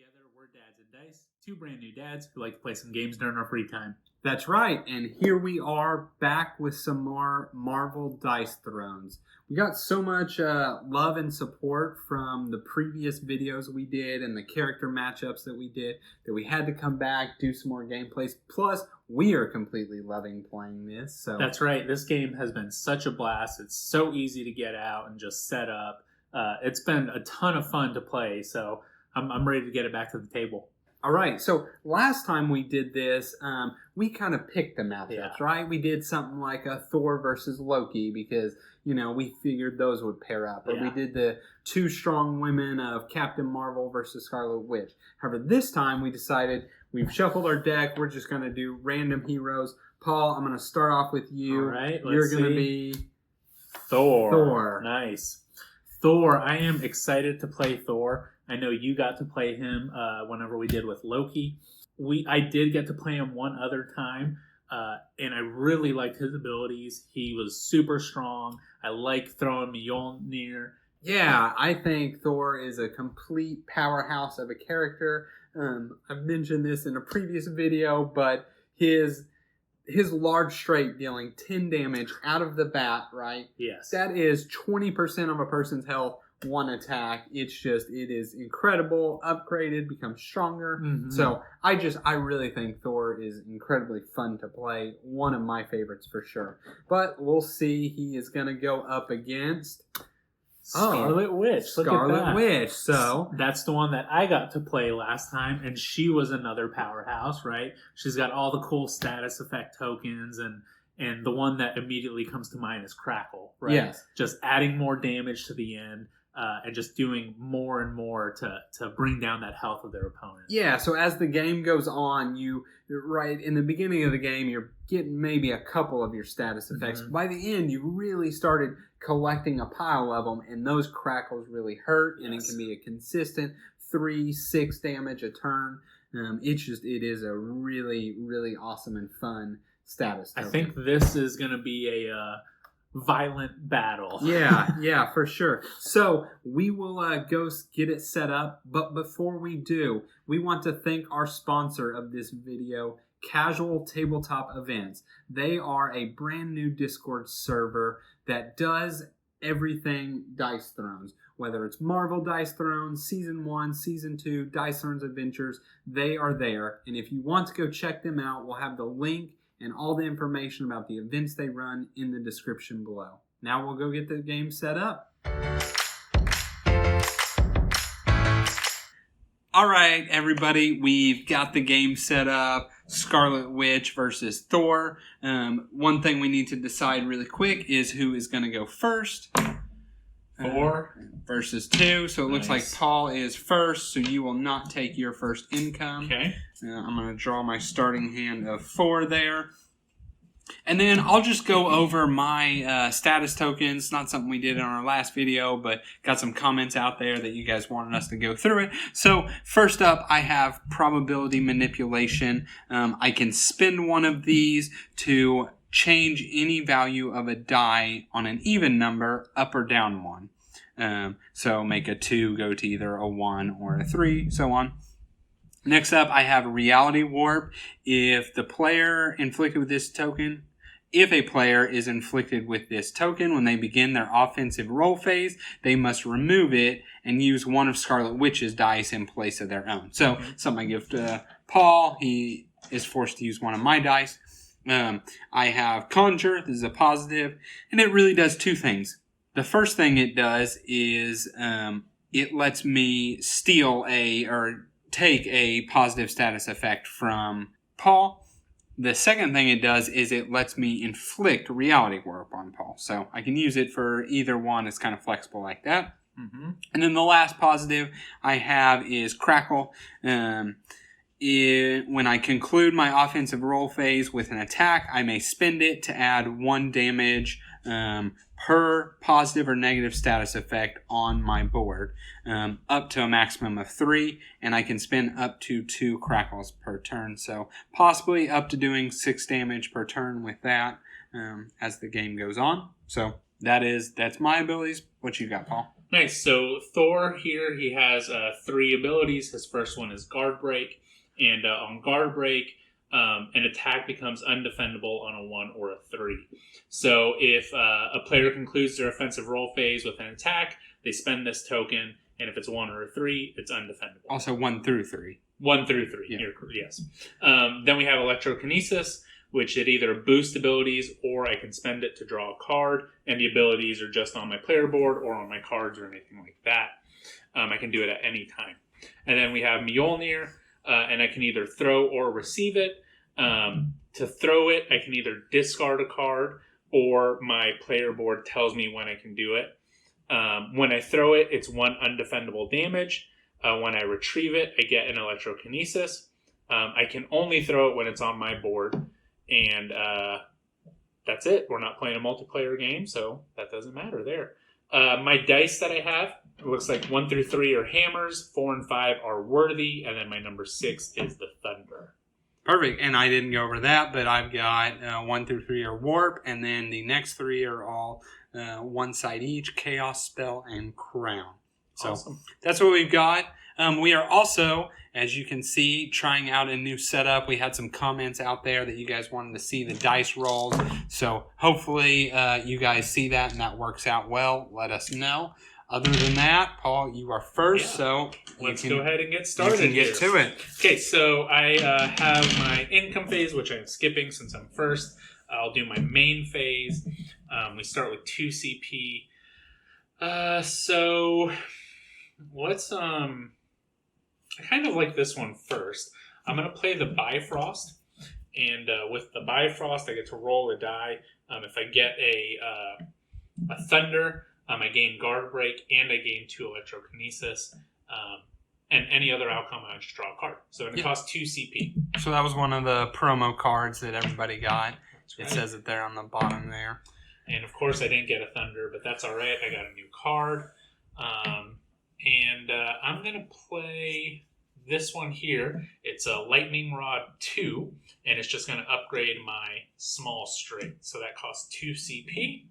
together. We're Dads and Dice, two brand new dads who like to play some games during our free time. That's right, and here we are back with some more Marvel Dice Thrones. We got so much love and support from the previous videos we did and the character matchups that we did that we had to come back, do some more gameplays. Plus, we are completely loving playing this. So That's right. This game has been such a blast. It's so easy to get out and just set up. It's been a ton of fun to play, so I'm ready to get it back to the table. All right, so last time we did this, we kind of picked the matchups, right? We did something like a Thor versus Loki because, we figured those would pair up. Or we did the two strong women of Captain Marvel versus Scarlet Witch. However, this time we decided we've shuffled our deck. We're just going to do random heroes. Paul, I'm going to start off with you. All right, You're going to be Thor. Nice. Thor, I am excited to play Thor. I know you got to play him whenever we did with Loki. I did get to play him one other time, and I really liked his abilities. He was super strong. I like throwing Mjolnir. Yeah, I think Thor is a complete powerhouse of a character. I've mentioned this in a previous video, but his large straight dealing 10 damage out of the bat, right? Yes. That is 20% of a person's health, one attack. It is incredible, upgraded, becomes stronger. Mm-hmm. So I really think Thor is incredibly fun to play. One of my favorites for sure. But we'll see. He is going to go up against Scarlet Witch. Scarlet Witch. So that's the one that I got to play last time, and she was another powerhouse, right? She's got all the cool status effect tokens, and the one that immediately comes to mind is Crackle, right? Yes. Just adding more damage to the end. And just doing more and more to bring down that health of their opponent. Yeah, so as the game goes on, right in the beginning of the game, you're getting maybe a couple of your status effects. Mm-hmm. By the end, you really started collecting a pile of them, and those crackles really hurt, and it can be a consistent 3-6 damage a turn. It is a really, really awesome and fun status token. I think this is going to be a violent battle. Yeah, for sure. So we will go get it set up. But before we do, we want to thank our sponsor of this video, Casual Tabletop Events. They are a brand new Discord server that does everything Dice Thrones. Whether it's Marvel Dice Thrones, Season 1, Season 2, Dice Thrones Adventures, they are there. And if you want to go check them out, we'll have the link and all the information about the events they run in the description below. Now we'll go get the game set up. All right, everybody, we've got the game set up. Scarlet Witch versus Thor. One thing we need to decide really quick is who is going to go first. Thor versus 2. So it looks like Paul is first, so you will not take your first income. Okay. I'm going to draw my starting hand of 4 there. And then I'll just go over my status tokens. Not something we did in our last video, but got some comments out there that you guys wanted us to go through it. So first up, I have probability manipulation. I can spend one of these to change any value of a die on an even number, up or down 1. So make a 2 go to either a 1 or a 3, so on. Next up, I have Reality Warp. If a player is inflicted with this token when they begin their offensive roll phase, they must remove it and use one of Scarlet Witch's dice in place of their own. So something I give to Paul, he is forced to use one of my dice. I have Conjure. This is a positive, and it really does 2 things. The first thing it does is it lets me take a positive status effect from Paul. The second thing it does is it lets me inflict Reality Warp on Paul. So I can use it for either one. It's kind of flexible like that. Mm-hmm. And then the last positive I have is Crackle. When I conclude my offensive roll phase with an attack, I may spend it to add 1 damage per positive or negative status effect on my board, up to a maximum of 3, and I can spend up to 2 crackles per turn. So possibly up to doing 6 damage per turn with that as the game goes on. So that's my abilities. What you got, Paul? Nice. So Thor here, he has 3 abilities. His first one is Guard Break. And on Guard Break, an attack becomes undefendable on a 1 or a 3. So if a player concludes their offensive roll phase with an attack, they spend this token. And if it's a 1 or a 3, it's undefendable. Also 1 through 3. 1 through 3. Yeah. Yes. Then we have Electrokinesis, which it either boosts abilities or I can spend it to draw a card. And the abilities are just on my player board or on my cards or anything like that. I can do it at any time. And then we have Mjolnir, and I can either throw or receive it. To throw it, I can either discard a card or my player board tells me when I can do it. When I throw it, it's 1 undefendable damage. When I retrieve it, I get an Electrokinesis. I can only throw it when it's on my board. And that's it. We're not playing a multiplayer game, so that doesn't matter there. My dice that I have, it looks like 1 through 3 are hammers, 4 and 5 are worthy, and then my number 6 is the thunder. Perfect. And I didn't go over that, but I've got 1 through 3 are warp, and then the next 3 are all 1 side each, chaos, spell, and crown. So Awesome. That's what we've got. We are also, as you can see, trying out a new setup. We had some comments out there that you guys wanted to see the dice rolls. So hopefully you guys see that and that works out well. Let us know. Other than that, Paul, you are first. So let's go ahead and get started. You can get to it. Okay, so I have my income phase, which I'm skipping since I'm first. I'll do my main phase. We start with 2 CP. So let's I kind of like this one first. I'm going to play the Bifrost, and with the Bifrost, I get to roll a die. If I get a Thunder, I gain Guard Break, and I gain 2 Electrokinesis. And any other outcome, I just draw a card. So it costs 2 CP. So that was one of the promo cards that everybody got. That's right. It says it there on the bottom there. And of course, I didn't get a Thunder, but that's all right. I got a new card. And I'm going to play this one here. It's a Lightning Rod 2, and it's just going to upgrade my small straight. So that costs 2 CP.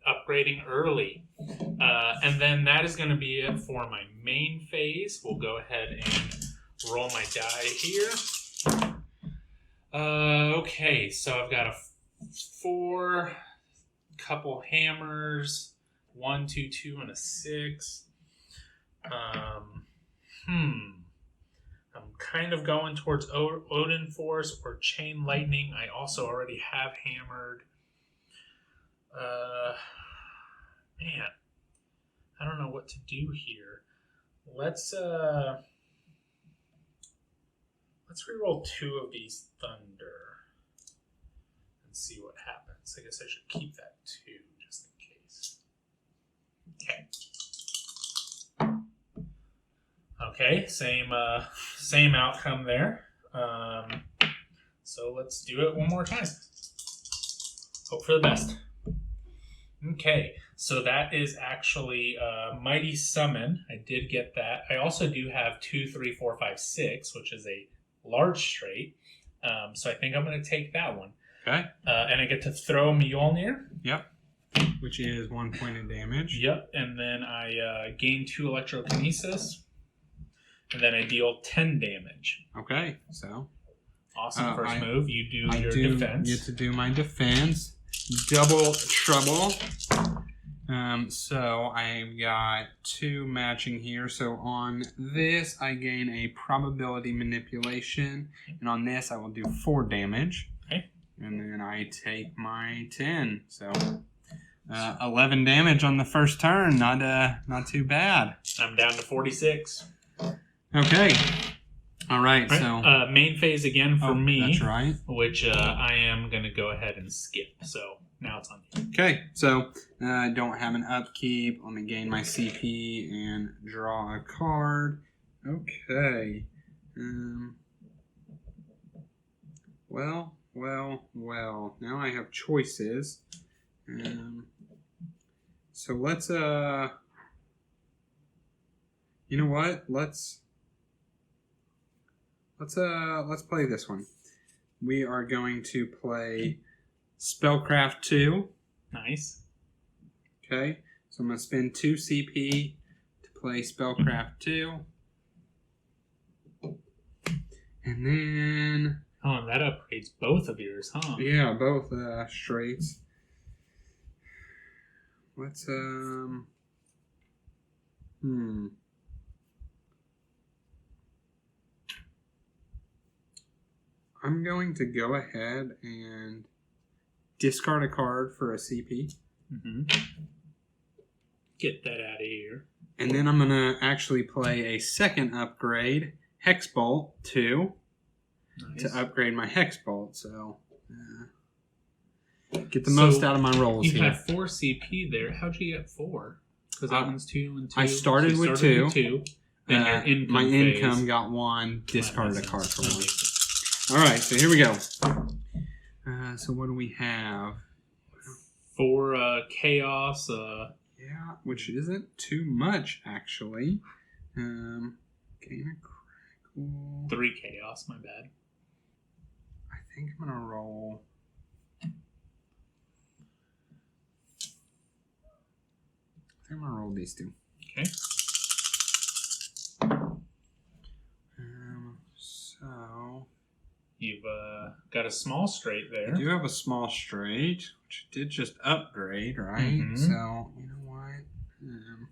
Upgrading early. And then that is going to be it for my main phase. We'll go ahead and roll my die here. Okay, so I've got a 4, couple hammers, 1, 2, 2, and a 6. I'm kind of going towards Odin Force or Chain Lightning. I also already have hammered. Man, I don't know what to do here. Let's reroll 2 of these Thunder and see what happens. I guess I should keep that 2 just in case. Okay, same outcome there. So let's do it one more time. Hope for the best. Okay, so that is actually Mighty Summon. I did get that. I also do have 2, 3, 4, 5, 6, which is a large straight. So I think I'm going to take that one. Okay. And I get to throw Mjolnir. Yep. Which is 1 point of damage. Yep. And then I gain 2 Electrokinesis. And then I deal 10 damage. Okay, so. Awesome first move. You do your defense. I get to do my defense. Double trouble. So I've got 2 matching here. So on this, I gain a probability manipulation. And on this, I will do 4 damage. Okay. And then I take my 10. So 11 damage on the first turn. Not too bad. I'm down to 46. Okay. All right. So main phase again for me. That's right. Which I am going to go ahead and skip. So now it's on you. Okay. So I don't have an upkeep. Let me gain my CP and draw a card. Okay. Well. Now I have choices. So let's you know what? Let's play this one. We are going to play Spellcraft 2. Nice. Okay. So I'm going to spend 2 CP to play Spellcraft 2. And then... Oh, and that upgrades both of yours, huh? Yeah, both straights. Let's, I'm going to go ahead and discard a card for a CP. Mm-hmm. Get that out of here. And then I'm going to actually play a second upgrade, Hexbolt 2, to upgrade my Hexbolt. So, get the most out of my rolls here. You had 4 CP there. How'd you get 4? Because that one's 2 and 2. I started with 2. Then your income my phase. income got 1, discarded a card for 1. Alright, so here we go. So what do we have? 4 chaos. Yeah, which isn't too much, actually. Gain a crackle. 3 chaos, my bad. I think I'm going to roll... I think I'm going to roll these 2. Okay. So... You've got a small straight there. I do have a small straight, which did just upgrade, right? Mm-hmm. So, you know what? And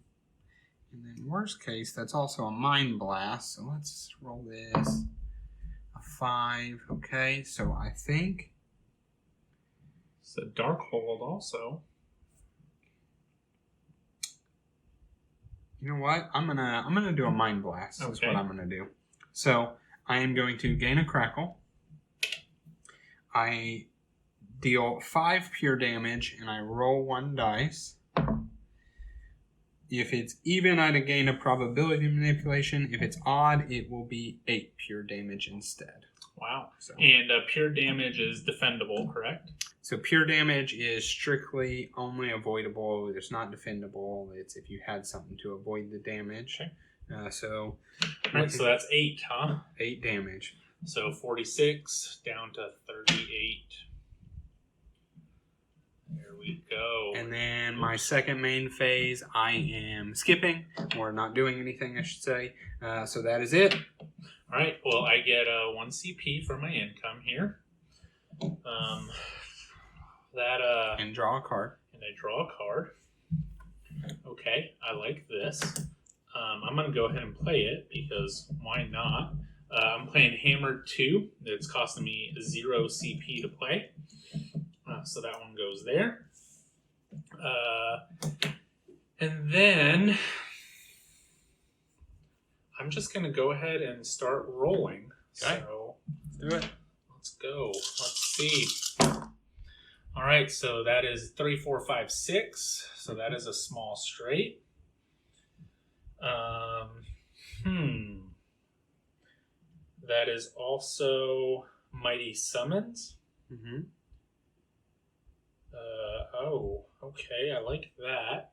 then worst case, that's also a Mind Blast. So let's roll this. A 5. Okay, so I think... It's a Darkhold also. You know what? I'm gonna do a Mind Blast. That's what I'm gonna do. So I am going to gain a crackle. I deal 5 pure damage and I roll 1 dice. If it's even, I'd gain a probability manipulation. If it's odd, it will be 8 pure damage instead. Wow. So. And pure damage is defendable, correct? So pure damage is strictly only avoidable. It's not defendable. It's if you had something to avoid the damage. Okay. So that's 8, huh? 8 damage. So 46 down to 38. There we go. And then my second main phase, I am skipping, or not doing anything, I should say. So that is it. All right. Well, I get 1 CP for my income here. And draw a card. And I draw a card. Okay, I like this. I'm going to go ahead and play it because why not? I'm playing Hammer 2. It's costing me 0 CP to play. So that one goes there. And then I'm just going to go ahead and start rolling. Okay. So Let's do it. Let's go. Let's see. All right, so that is 3, 4, 5, 6. So that is a small straight. That is also Mighty Summons. Mm-hmm. Oh, okay. I like that.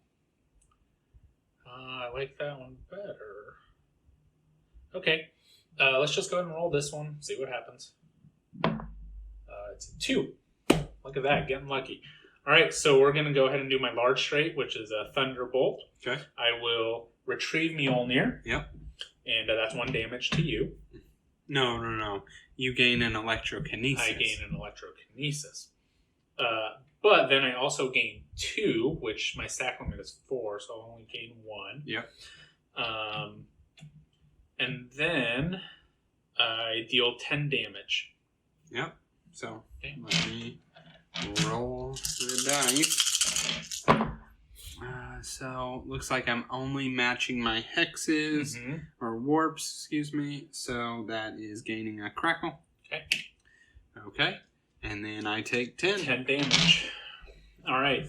I like that one better. Okay. Let's just go ahead and roll this one. See what happens. It's a 2. Look at that. Getting lucky. All right. So we're going to go ahead and do my large straight, which is a Thunderbolt. Okay. I will retrieve Mjolnir. Yep. And that's 1 damage to you. No. You gain an electrokinesis. I gain an electrokinesis. But then I also gain 2, which my stack limit is 4, so I'll only gain 1. Yep. And then I deal 10 damage. Yep. So let me roll the dice. So looks like I'm only matching my hexes or warps, excuse me. So that is gaining a crackle. Okay. And then I take 10. 10 damage. All right.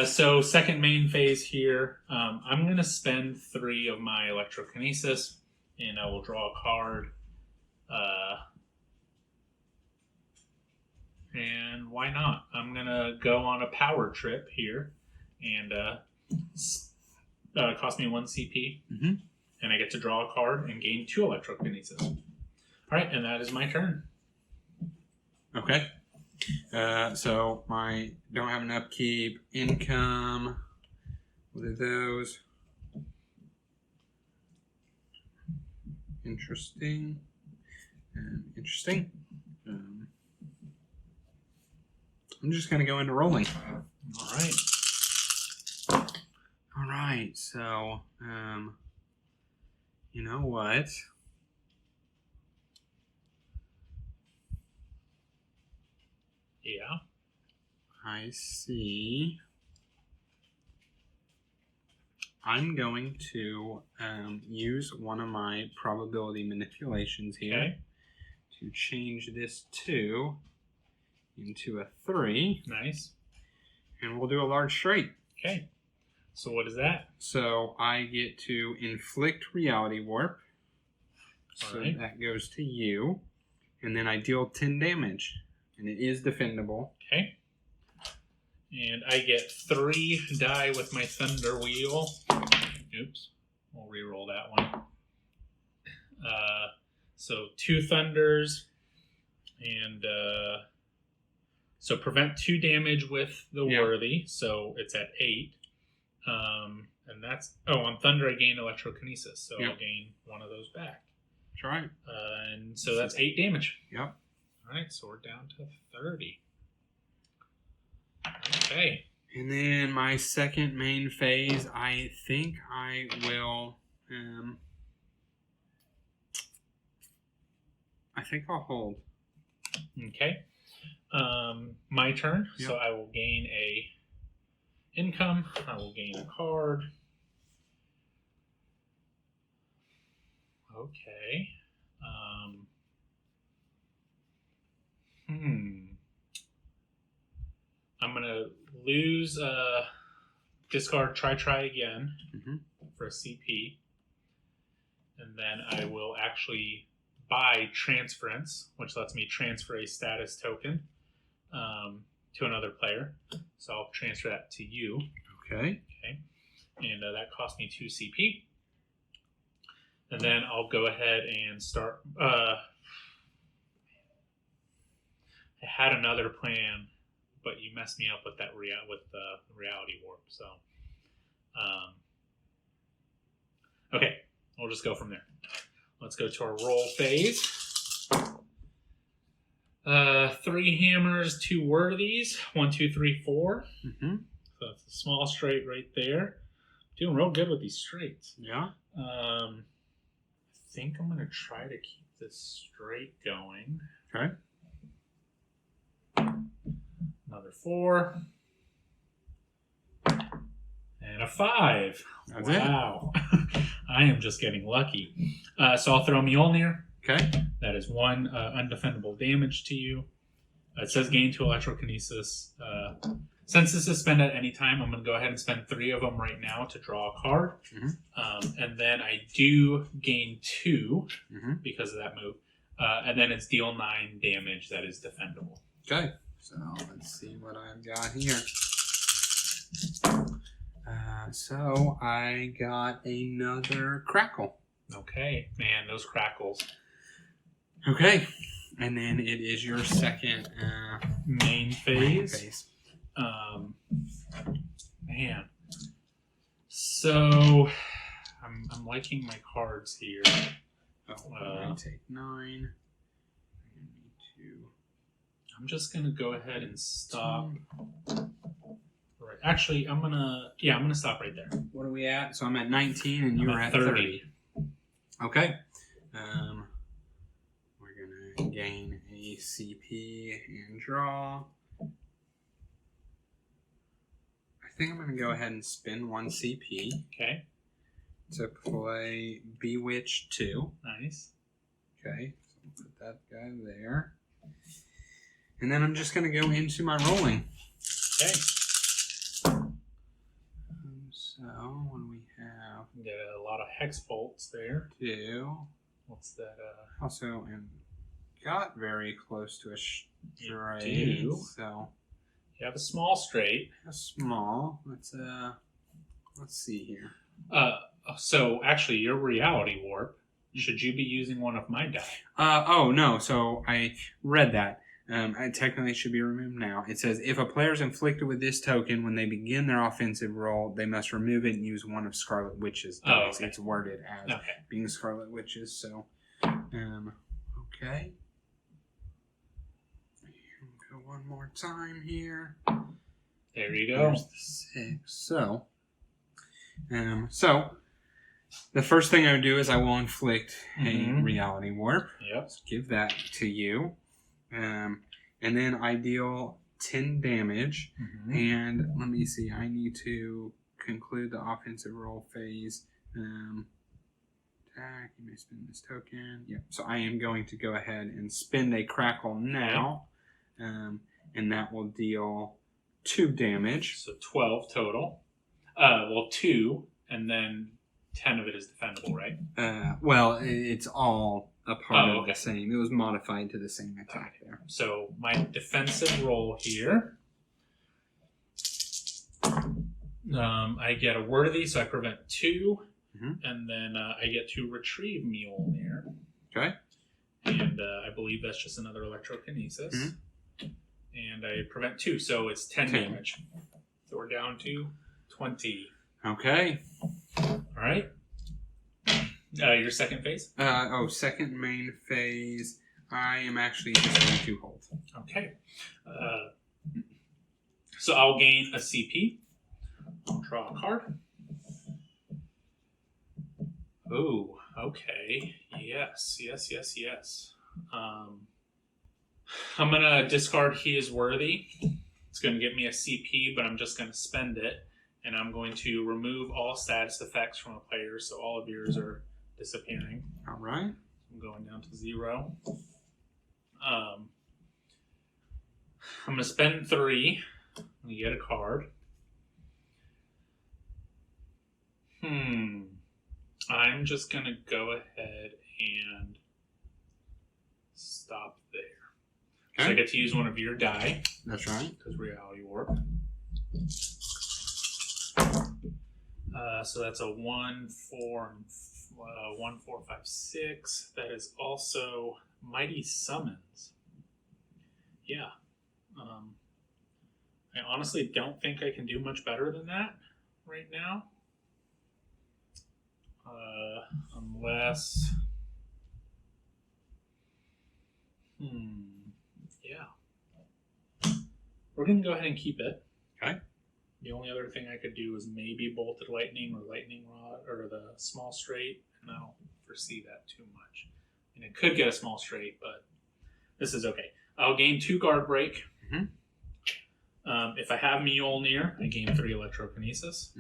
So second main phase here. I'm going to spend 3 of my electrokinesis, and I will draw a card. And why not? I'm going to go on a power trip here, and cost me 1 CP. And I get to draw a card and gain 2 electrokinesis. All right, and that is my turn. Okay. So my don't have an upkeep, income What are those? Interesting. Interesting. I'm just going to go into rolling. All right. All right. So, you know what? Yeah. I see. I'm going to use one of my probability manipulations here. Okay. To change this 2 into a 3. Nice. And we'll do a large straight. Okay. So what is that? So I get to inflict reality warp. So Alright. that goes to you. And then I deal 10 damage. And it is defendable. Okay. And I get 3 die with my thunder wheel. Oops. We'll re-roll that one. So 2 thunders. And so prevent 2 damage with the worthy. So it's at 8. And that's... Oh, on thunder I gain electrokinesis. So I'll gain one of those back. That's right. And so that's 8 damage. Yep. Alright, so we're down to 30. Okay. And then my second main phase, I think I will... I think I'll hold. Okay. My turn. Yep. So I will gain a income. I will gain a card. Okay. I'm gonna lose. Discard. Try again for a CP, and then I will actually buy transference, which lets me transfer a status token to another player. So I'll transfer that to you. Okay. Okay. And that cost me 2 CP. And then I'll go ahead and start. I had another plan, but you messed me up with that with the reality warp. So, okay, we'll just go from there. Let's go to our roll phase. 3 hammers, 2 worthies. 1, 2, 3, 4. So that's a small straight right there. Doing real good with these straights. Yeah. I think I'm going to try to keep this straight going. Okay. Another 4. And a 5. That's wow. I am just getting lucky. So I'll throw Mjolnir. Okay. That is 1 undefendable damage to you. It says gain 2 electrokinesis. Since this is spent at any time, I'm going to go ahead and spend 3 of them right now to draw a card. And then I do gain 2 because of that move. And then it's deal 9 damage that is defendable. Okay. So let's see what I've got here. So I got another crackle. Okay. Man, those crackles. Okay. And then it is your second main phase. Man. So I'm liking my cards here. I take 9. I'm just gonna go ahead and stop. Right. Actually, I'm gonna stop right there. What are we at? So I'm at 19 and you were at 30. Okay. We're gonna gain a CP and draw. I think I'm gonna go ahead and spend 1 CP. Okay. To play Bewitch 2. Nice. Okay. So put that guy there. And then I'm just going to go into my rolling. Okay. So, what do we have? We got a lot of hex bolts there. 2. What's that? Also, got very close to a straight. You do. So, you have a small straight. A small. Let's see here. So actually, your reality warp. Should you be using one of my die? Oh no. So I read that. It technically should be removed now. It says, if a player is inflicted with this token when they begin their offensive roll, they must remove it and use one of Scarlet Witch's dice. Oh, okay. It's worded as being Scarlet Witch's, so... okay. Go one more time here. There you go. There's the 6. So, the first thing I would do is I will inflict a reality warp. Yep. So give that to you. And then I deal 10 damage. And let me see, I need to conclude the offensive roll phase. Attack, you may spend this token. Yep. So I am going to go ahead and spend a crackle now. And that will deal 2 damage. So 12 total. 2, and then 10 of it is defendable, right? Well, it's all a part of the same. It was modified to the same attack there. So my defensive roll here. I get a worthy, so I prevent 2. And then I get to retrieve Mjolnir. Okay. And I believe that's just another electrokinesis. And I prevent 2, so it's 10 damage. So we're down to 20. Okay. All right. Your second phase? Second main phase. I am actually just going to hold. Okay. So I'll gain a CP. I'll draw a card. Oh, okay. Yes. I'm going to discard He is Worthy. It's going to give me a CP, but I'm just going to spend it. And I'm going to remove all status effects from a player, so all of yours are disappearing. All right. I'm going down to 0. I'm going to spend 3. You get a card. I'm just going to go ahead and stop there. Okay. So I get to use one of your die. That's right. Because Reality Warp. So that's a 1, 4, 1, 4, 5, 6. That is also Mighty Summons. Yeah. I honestly don't think I can do much better than that right now. Unless... Yeah. We're going to go ahead and keep it. Okay. The only other thing I could do is maybe Bolted Lightning or Lightning Rod or the Small Straight, and I don't foresee that too much. And it could get a Small Straight, but this is okay. I'll gain 2 Guard Break. If I have Mjolnir, I gain 3 Electrokinesis.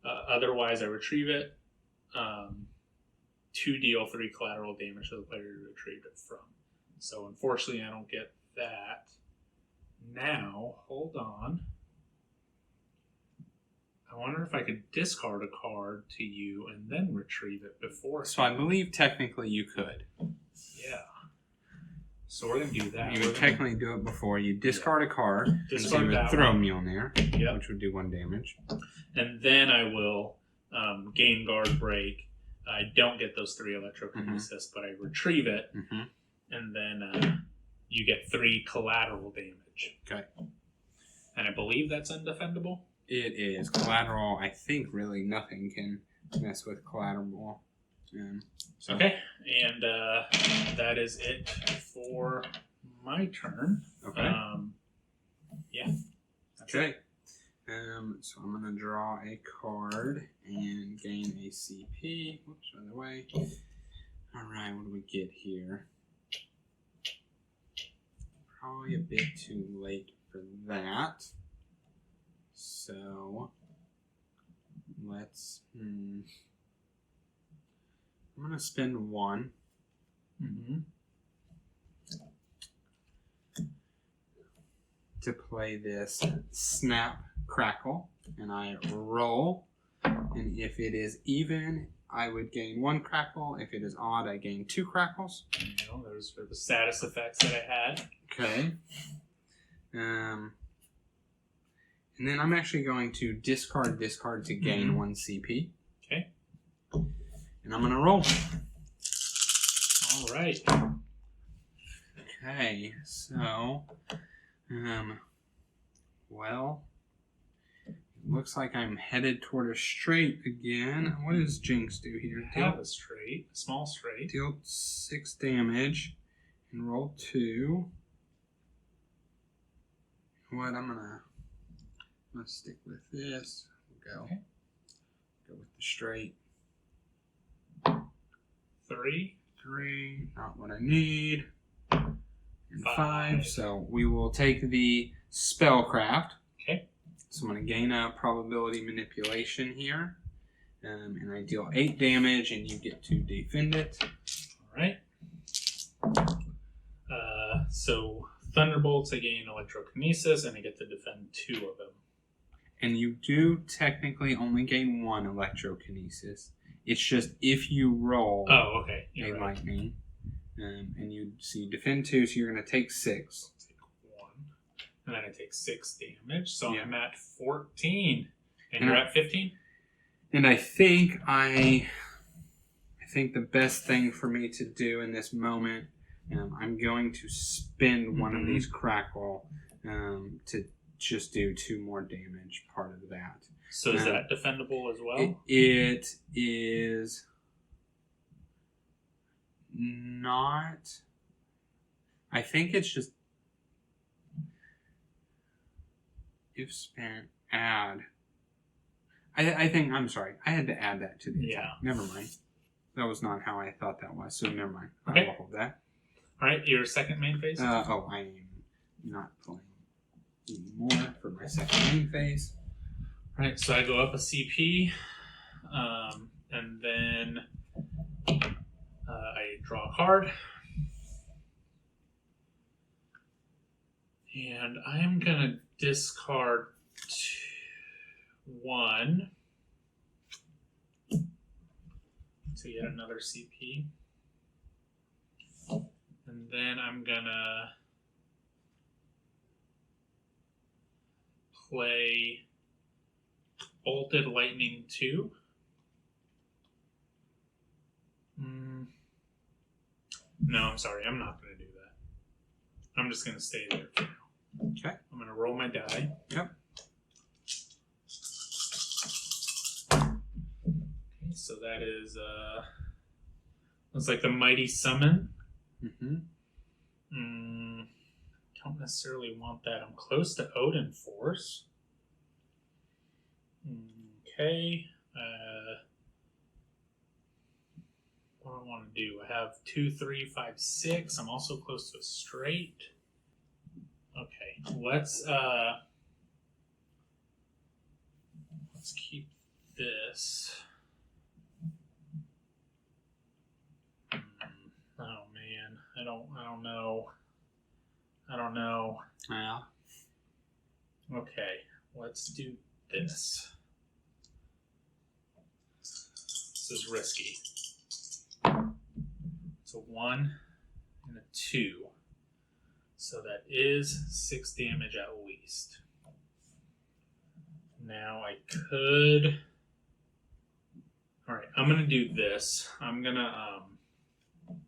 Otherwise, I retrieve it. 2 deal 3 collateral damage to the player you retrieved it from. So unfortunately, I don't get that. Now, hold on. I wonder if I could discard a card to you and then retrieve it before. So I believe technically you could. Yeah. So we're going to do that. You would technically do it before you discard a card. Discard and so you would throw Mjolnir, which would do 1 damage. And then I will gain Guard Break. I don't get those 3 Electrokinesis, but I retrieve it. And then you get 3 collateral damage. Okay. And I believe that's undefendable. It is. Collateral, I think really nothing can mess with collateral. So. Okay, and that is it for my turn. Okay. Yeah. Okay. So I'm going to draw a card and gain a CP. Whoops, other way. All right, what do we get here? Probably a bit too late for that. So let's. I'm going to spend 1. To play this Snap Crackle, and I roll, and if it is even, I would gain 1 crackle. If it is odd, I gain 2 crackles. Those are the status effects that I had. Okay. And then I'm actually going to discard to gain 1 CP. Okay. And I'm going to roll. All right. Okay, so, well, it looks like I'm headed toward a straight again. What does Jinx do here? Have a straight, a small straight. Deal 6 damage and roll 2. What I'm gonna stick with this. We'll go. Okay. Go with the straight. 3. 3, not what I need. And 5. So we will take the spellcraft. Okay. So I'm going to gain a probability manipulation here. And I deal 8 damage, and you get to defend it. All right. So Thunderbolts, I gain Electrokinesis, and I get to defend 2 of them. And you do technically only gain 1 Electrokinesis. It's just if you roll You're right. lightning, and you defend 2, so you're going to take 6. Take 1, and then I take 6 damage, so I'm at 14, and you're at 15. And I think the best thing for me to do in this moment, I'm going to spend one of these crackle to just do 2 more damage. Part of that. So is that defendable as well? It is not. I think it's just if spent add. I think I'm sorry. I had to add that to the attack. Never mind. That was not how I thought that was. So never mind. Okay. I will hold that. All right. Your second main phase. I am not playing anymore for my second main phase. All right. So I go up a CP, and then I draw a card, and I am gonna discard 1 to yet another CP. And then I'm gonna play Bolted Lightning 2. No, I'm sorry. I'm not going to do that. I'm just going to stay there for now. Okay. I'm going to roll my die. Yep. Okay, so that is, looks like the Mighty Summon. Don't necessarily want that. I'm close to Odin Force. Okay. What do I want to do? I have 2, 3, 5, 6. I'm also close to a straight. Okay, let's keep this. Oh man, I don't know. Yeah. Okay, let's do this. This is risky. It's a 1 and a 2. So that is 6 damage at least. Now I could... Alright, I'm going to do this. I'm going to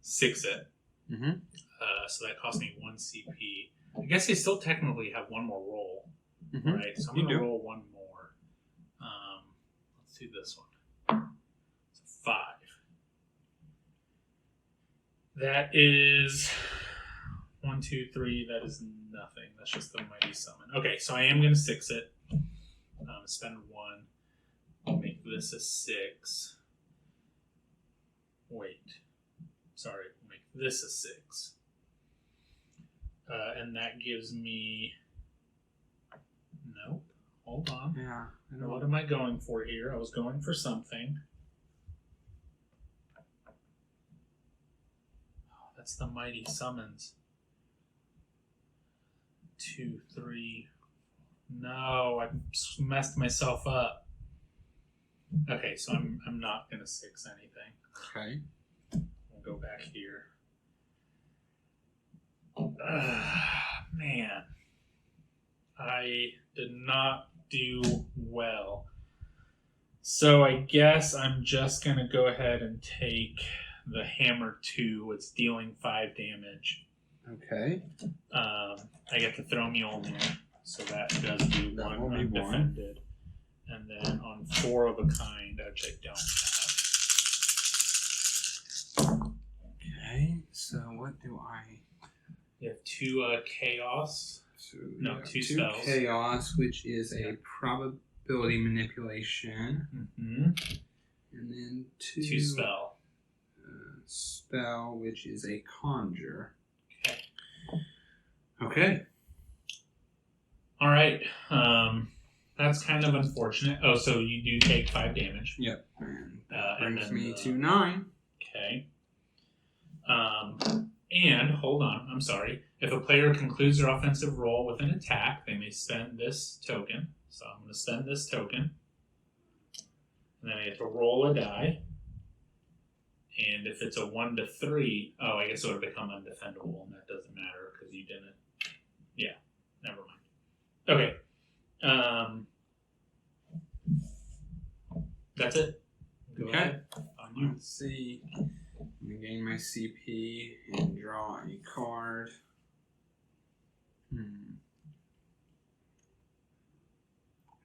6 it. So that costs me 1 CP. I guess I still technically have 1 more roll. Right? So I'm going to roll 1 more. Let's do this one. It's a 5. That is 1, 2, 3. That is nothing. That's just the Mighty Summon. Okay, so I am going to 6 it. Spend 1. Make this a 6. Wait. Sorry. Make this a 6. And that gives me... Nope. Hold on. Yeah. What am I going for here? I was going for something. Oh, that's the Mighty Summons. 2, 3. No, I messed myself up. Okay, so I'm not gonna 6 anything. Okay. We'll go back here. Man, I did not do well. So I guess I'm just gonna go ahead and take the Hammer 2. It's dealing 5 damage. Okay. I get to throw Mjolnir, so that does do That one will be undefended. And then on 4 of a kind, which I don't have. Okay, so what do I... You have 2 chaos. So, No, yeah, 2 2 spells. chaos, which is a probability manipulation. Mm-hmm. And then 2... 2 spell. Spell, which is a conjure. Okay. Okay. All right. That's kind of unfortunate. Oh, so you do take 5 damage. Yep. And that and brings then me to 9. Okay. And hold on, I'm sorry. If a player concludes their offensive roll with an attack, they may spend this token. So I'm going to spend this token. And then I have to roll a die. And if it's a 1 to 3, oh, I guess it would become undefendable, and that doesn't matter because you didn't. Yeah, never mind. Okay. That's it. Go Okay. ahead. On you. Let's see. I'm going to gain my CP and draw a card. I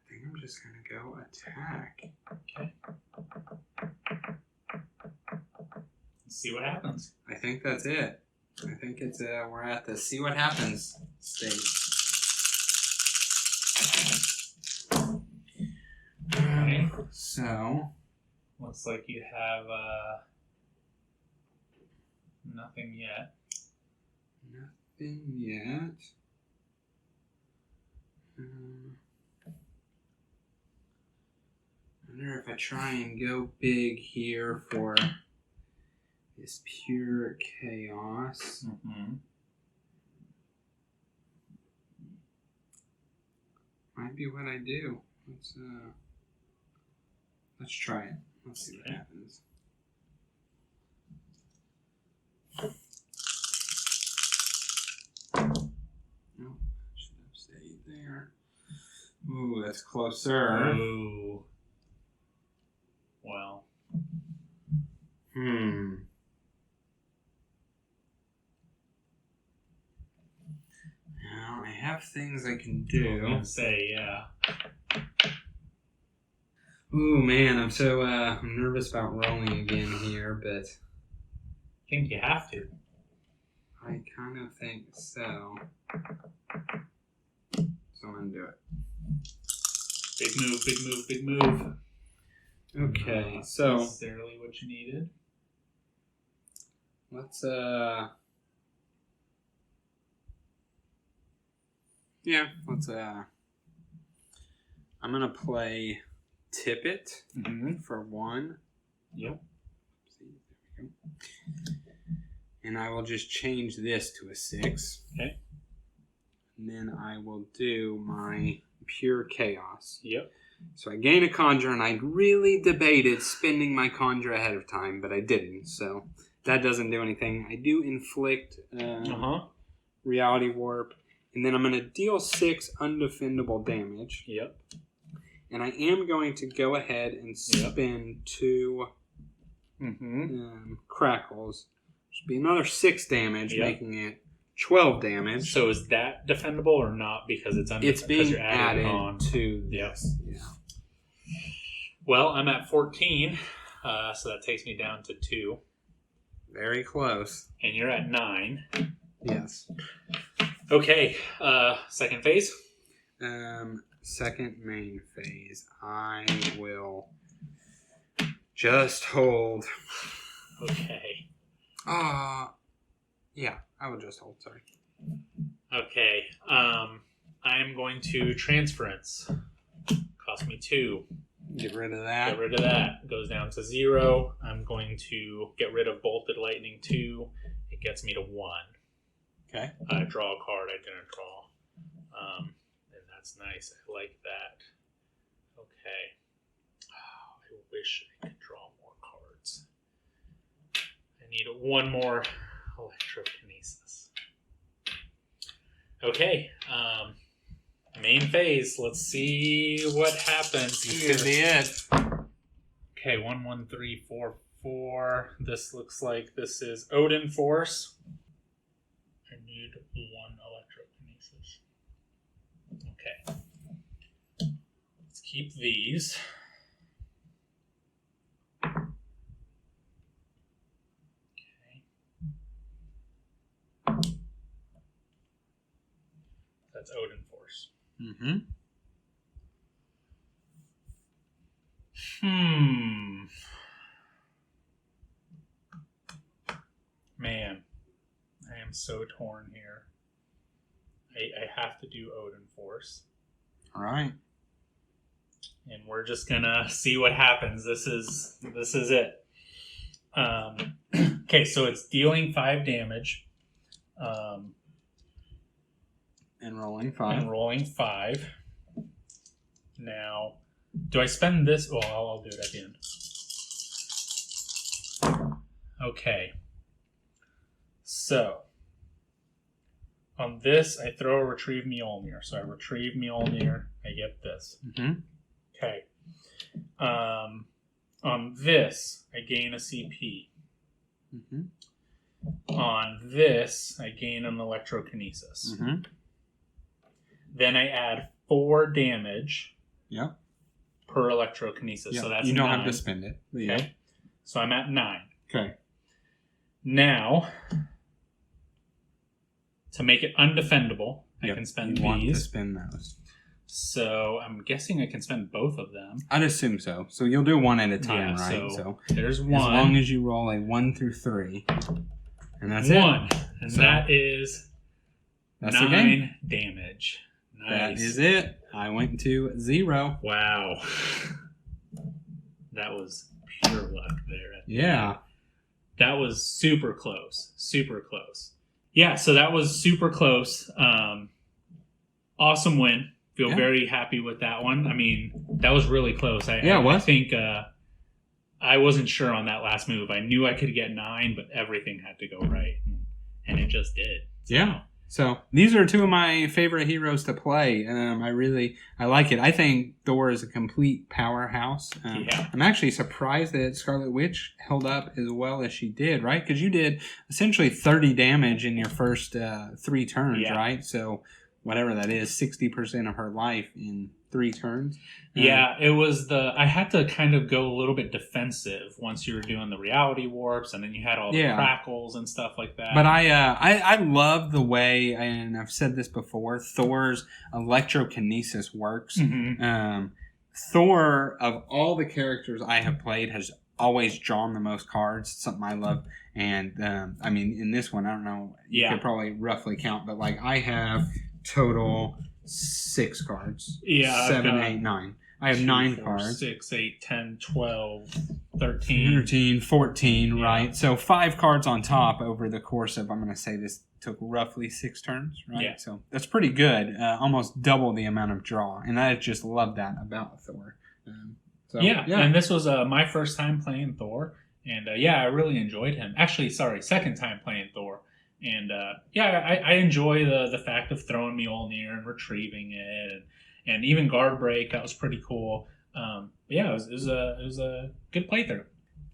think I'm just going to go attack. Okay. Let's see what happens. I think that's it. I think it's we're at the see what happens stage. Okay. So Looks like you have nothing yet. nothing yet. I wonder if I try and go big here for this pure chaos. Mm-hmm. Might be what I do. Let's try it. Let's see what happens. Nope, should have stayed there. Ooh, that's closer. Ooh. Well. Now I have things I can I was do. gonna say, yeah. Ooh, man, I'm so I'm nervous about rolling again here, but I think you have to. I kind of think so. So I'm gonna do it. Big move, big move, big move. Okay, Not so necessarily what you needed. let's yeah, let's I'm gonna play Tippet for 1. Yep. See, there we go. And I will just change this to a 6. Okay. And then I will do my pure chaos. Yep. So I gain a conjure, and I really debated spending my conjure ahead of time, but I didn't. So that doesn't do anything. I do inflict reality warp, and then I'm going to deal 6 undefendable damage. Yep. And I am going to go ahead and spend 2 crackles. Should be another 6 damage, making it 12 damage. So is that defendable or not? Because it's It's being added on to this. Yeah. Well, I'm at 14, so that takes me down to 2. Very close. And you're at 9. Yes. Okay, second phase. Second main phase. I will just hold. Okay. Yeah, I will just hold, sorry. Okay, I'm going to transference. Cost me 2. Get rid of that. Get rid of that. Goes down to 0. I'm going to get rid of Bolted Lightning 2. It gets me to 1. Okay. I draw a card I didn't draw. And that's nice. I like that. Okay. Oh, I wish I could draw more cards. I need 1 more Electrokinesis. Okay. Main phase. Let's see what happens here. This could be it. Okay, 1, 1, 3, 4, 4. This looks like this is Odin Force. And need 1 electrokinesis. Okay. Let's keep these. Okay. That's Odin Force. Mm-hmm. Man, I am so torn here. I have to do Odin Force. All right. And we're just gonna see what happens. This is it. Okay, so it's dealing 5 damage. And rolling 5. And rolling 5. Now, do I spend this? Well, I'll do it at the end. Okay. So, on this, I throw a Retrieve Mjolnir. So I Retrieve Mjolnir, I get this. Mm-hmm. Okay. On this, I gain a CP. Mm-hmm. On this, I gain an electrokinesis. Mm-hmm. Then I add 4 damage. Yeah. Per electrokinesis. Yeah. So that's you don't 9. have to spend it. Okay. Yeah. So I'm at 9. Okay. Now, to make it undefendable, I can spend you want to these. spend those. So I'm guessing I can spend both of them. I'd assume so. So you'll do one at a time, Yeah, right? so there's 1. As long as you roll a 1 through 3. And that's 1. it. And So that is that's 9 damage. Nice. That is it. I went to 0. Wow. That was pure luck there. Yeah. That was super close. Super close. Yeah, so that was super close. Awesome win. Feel very happy with that one. I mean, that was really close. It was. I think I wasn't sure on that last move. I knew I could get 9, but everything had to go right. And it just did. Yeah. So these are 2 of my favorite heroes to play. I like it. I think Thor is a complete powerhouse. I'm actually surprised that Scarlet Witch held up as well as she did, right? Because you did essentially 30 damage in your first 3 turns, right? So whatever that is, 60% of her life in 3 turns. Yeah, it was I had to kind of go a little bit defensive once you were doing the reality warps, and then you had all the crackles and stuff like that. But I love the way, and I've said this before, Thor's electrokinesis works. Mm-hmm. Thor, of all the characters I have played, has always drawn the most cards. It's something I love. And, I mean, in this one, I don't know, you could probably roughly count, but like I have total 6 cards. Yeah. 7, 8, 9. I have 9 cards. 6, 8, 10, 12, 13. 14, right? So 5 cards on top over the course of, I'm going to say this took roughly 6 turns, right? Yeah. So that's pretty good. Almost double the amount of draw. And I just love that about Thor. And this was my first time playing Thor. And I really enjoyed him. Actually, second time playing Thor. And I enjoy the fact of throwing Mjolnir and retrieving it, and even guard break. That was pretty cool. It was a good playthrough.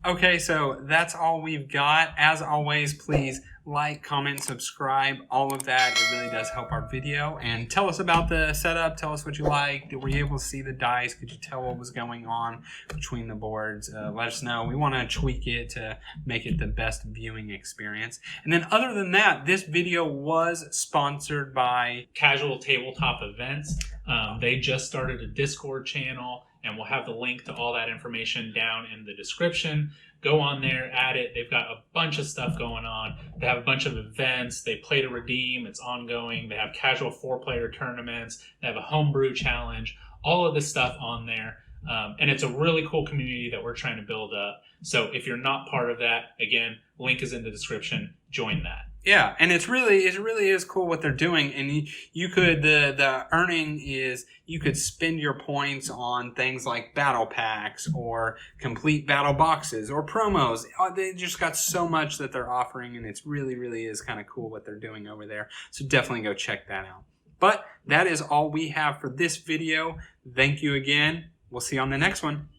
Okay, so that's all we've got. As always, please like, comment, subscribe, all of that. It really does help our video. And tell us about the setup. Tell us what you liked. Were you able to see the dice? Could you tell what was going on between the boards? Let us know. We want to tweak it to make it the best viewing experience. And then other than that, this video was sponsored by Casual Tabletop Events. They just started a Discord channel, and we'll have the link to all that information down in the description. Go on there, add it. They've got a bunch of stuff going on. They have a bunch of events. They play to redeem. It's ongoing. They have casual 4-player tournaments. They have a homebrew challenge. All of this stuff on there. And it's a really cool community that we're trying to build up. So if you're not part of that, again, link is in the description. Join that. Yeah, and it really is cool what they're doing, and you could the earning is you could spend your points on things like battle packs or complete battle boxes or promos. They just got so much that they're offering, and it's really is kind of cool what they're doing over there. So definitely go check that out. But that is all we have for this video. Thank you again. We'll see you on the next one.